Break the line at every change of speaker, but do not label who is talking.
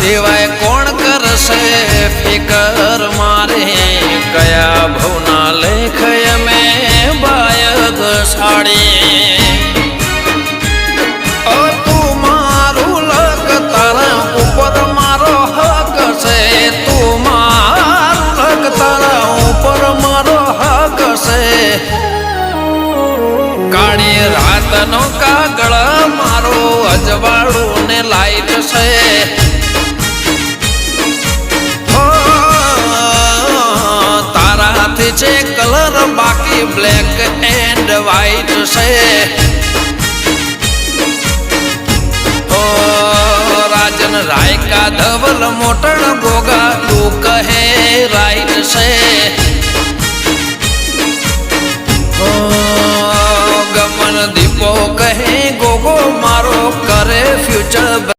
સિવાય કોણ કરશે ફિકર મારે કયા ભવના લેખ મેં બાયદ સાડી તું મારું લગ તારા ઉપર મારો હક છે તું મારું લગ તારા ઉપર મારો હક છે કાળી રાતનો કાગળ મારો અજવાળું ને લાઈટ છે તારાથી છે કલર બાકી બ્લેક એન્ડ વ્હાઈટ છે રાજન રાયકા ધવલ મોટણ ગોગા તું કહે રાઈટ છે ગમન દીપો કહે ગોગો મારો કરે ફ્યુચર